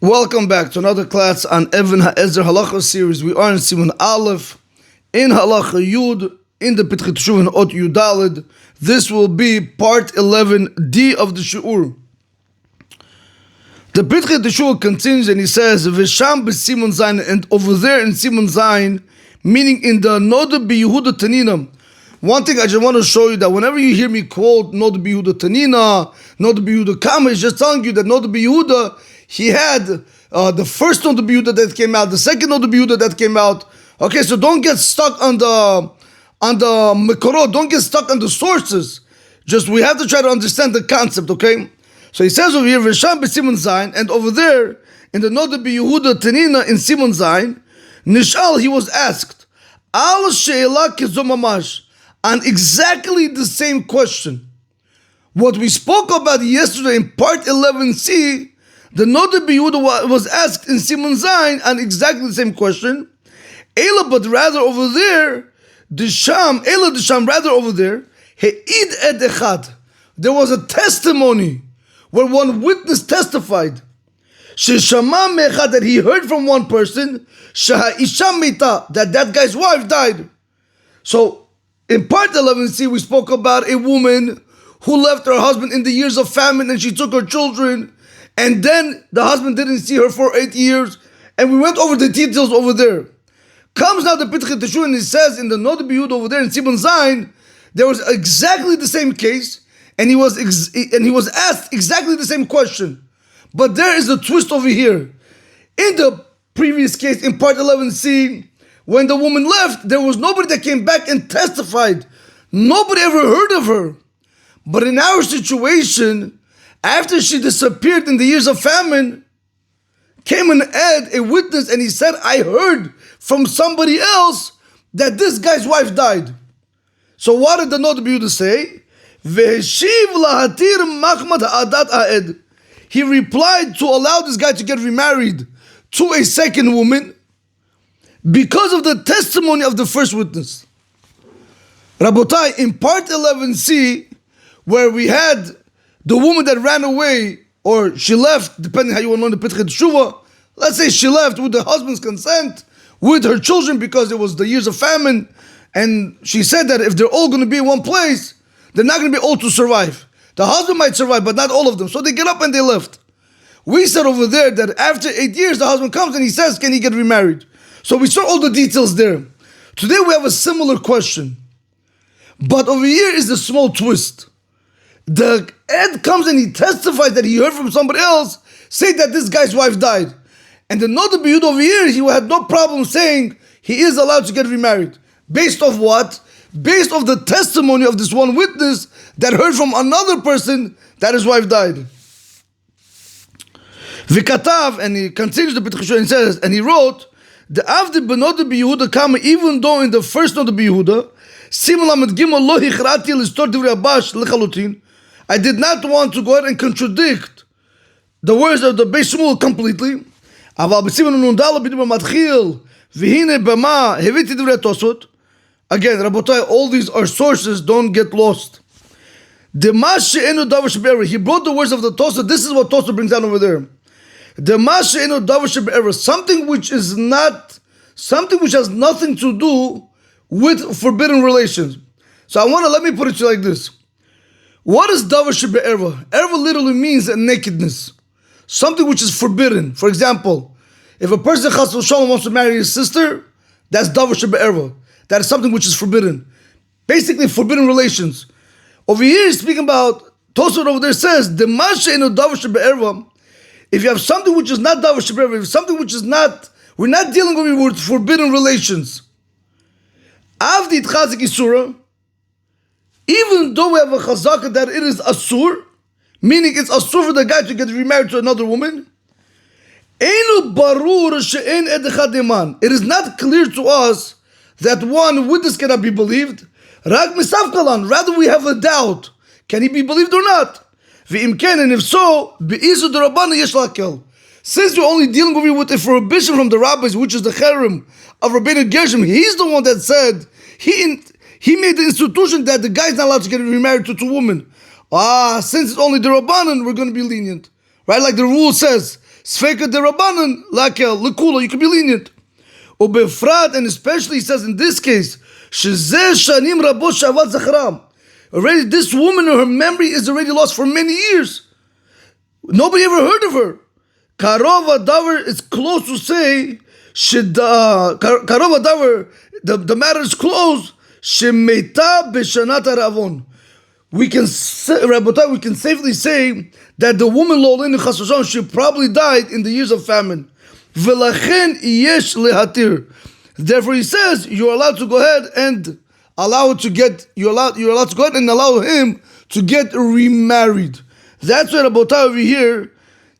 Welcome back to another class on Evean Hazaer Halacha series. We are in Siman Aleph, in Halacha Yud, in the Pitchei Teshuvah Ot Yudalid. This will be part 11D of the Shi'ur. The Pitchei Teshuvah continues and he says, V'sham b'Siman Zayin, and over there in Siman Zayin, meaning in the Noda b'Yehuda Tanina. One thing I just want to show you that whenever you hear me quote Noda b'Yehuda Tanina, Noda b'Yehuda Kama, it's just telling you that Noda b'Yehuda, he had the first Noda b'Yehuda that came out, the second Noda b'Yehuda that came out. Okay, so don't get stuck on the Mekorot, don't get stuck on the sources. Just we have to try to understand the concept, okay? So he says over here, V'sham b'Siman Zayin, and over there in the Noda b'Yehuda Tanina in Siman Zayin, Nishal, he was asked, Al she'ela kezo mamash, on exactly the same question. What we spoke about yesterday in part 11C, the Noda b'Yehuda was asked in Siman Zayin on exactly the same question. Ela, but rather over there, rather over there, He'id ed echad. There was a testimony where one witness testified. Sheshama me'echad, that he heard from one person, Sheha'isha mita, that guy's wife died. So, in part 11C, we spoke about a woman who left her husband in the years of famine and she took her children, and then the husband didn't see her for 8 years, and we went over the details over there. Comes now the Pitchei Teshuvah and he says in the Noda b'Yehuda over there in Siman Zayin, there was exactly the same case, and he was asked exactly the same question. But there is a twist over here. In the previous case, in part 11C, when the woman left, there was nobody that came back and testified. Nobody ever heard of her. But in our situation, after she disappeared in the years of famine, came an Ed, a witness, and he said, I heard from somebody else that this guy's wife died. So what did the Noda b'Yehuda say? V'heshiv lahatir machmat ha'adat ha'ed. He replied to allow this guy to get remarried to a second woman because of the testimony of the first witness. Rabotai, in part 11C, where we had the woman that ran away, or she left, depending how you want to know the Pitchei Teshuvah, let's say she left with the husband's consent, with her children because it was the years of famine, and she said that if they're all going to be in one place, they're not going to be all to survive. The husband might survive, but not all of them. So they get up and they left. We said over there that after 8 years, the husband comes and he says, can he get remarried? So we saw all the details there. Today we have a similar question. But over here is the small twist. The Ed comes and he testifies that he heard from somebody else say that this guy's wife died. And the Noda b'Yehuda over here, he had no problem saying he is allowed to get remarried. Based off what? Based off the testimony of this one witness that heard from another person that his wife died. V'katav, and he continues the Pitchei Teshuvah and says, and he wrote, the Avdi b'Noda b'Yehuda kama, even though in the first Noda b'Yehuda, Siman lamed gimel lo hichrati l'stor divrei Abash lechalutin, I did not want to go ahead and contradict the words of the Beis Shmuel completely. Aval b'Siman nun dalo b'dim matchil v'hine b'ma heviti divrei Tosot. Again, Rabotai, all these are sources, don't get lost. The Mashe enu davar shebe'era, he brought the words of the Tosot. This is what Tosot brings down over there. The Mashe enu davar shebe'era, something which has nothing to do with forbidden relations. So let me put it to you like this. What is davar shebe'era? Erva literally means nakedness. Something which is forbidden. For example, if a person chas v'shalom wants to marry his sister, that's davar shebe'era. That is something which is forbidden. Basically, forbidden relations. Over here, he's speaking about, Tosot over there says, the mashe eno davar shebe'era, if you have something which is not davar shebe'era, something which is not, we're not dealing with forbidden relations. Avdi itchazik isura, even though we have a chazaka that it is asur, meaning it's asur for the guy to get remarried to another woman, enu barur she'en ed echad eman. It is not clear to us that one witness cannot be believed. Rag misavkalan, rather we have a doubt. Can he be believed or not? V'im ken, and if so, be'izu d'Rabbana yesh lakel. Since we're only dealing with a prohibition from the rabbis, which is the cherem of Rabbeinu Gershom, he's the one that said, he made the institution that the guy's not allowed to get remarried to two women. Since it's only the Rabbanan, we're going to be lenient. Right? Like the rule says, Sfeika derabanan lakel lekula. You can be lenient. Ubefrat, and especially he says in this case, shezeh shanim rabot shavat zachram. Already, this woman, her memory is already lost for many years. Nobody ever heard of her. Karova davar is close to say, Karova davar, the matter is closed. Shemeta b'shanat haravon. We can safely say that the woman Lolin Chasashon, she probably died in the years of famine. V'lachen yesh lehatir. Therefore, he says you're allowed to go ahead and allow it to get. You're allowed to go ahead and allow him to get remarried. That's what Rabotai over here.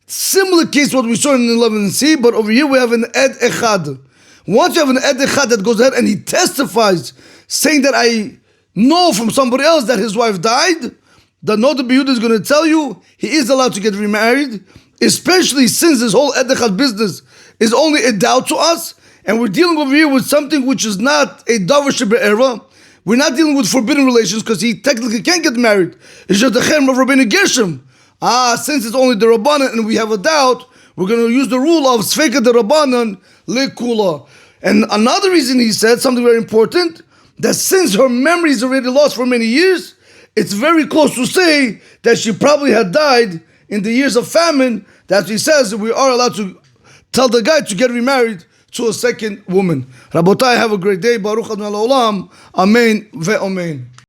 Similar case what we saw in 11c, but over here we have an ed echad. Once you have an ed echad that goes ahead and he testifies, saying that I know from somebody else that his wife died, the Noda B'Yehuda is going to tell you he is allowed to get remarried, especially since this whole ed echad business is only a doubt to us, and we're dealing over here with something which is not a davar shebe'era. We're not dealing with forbidden relations because he technically can't get married. It's just the cherem of Rabbeinu Gershom. Since it's only the Rabbanan and we have a doubt, we're going to use the rule of Sfeika the Rabbanan lekula. And another reason he said, something very important, that since her memory is already lost for many years, it's very close to say that she probably had died in the years of famine. That he says that we are allowed to tell the guy to get remarried to a second woman. Rabotai, have a great day. Baruch Adonai Olam. Amen ve'amen.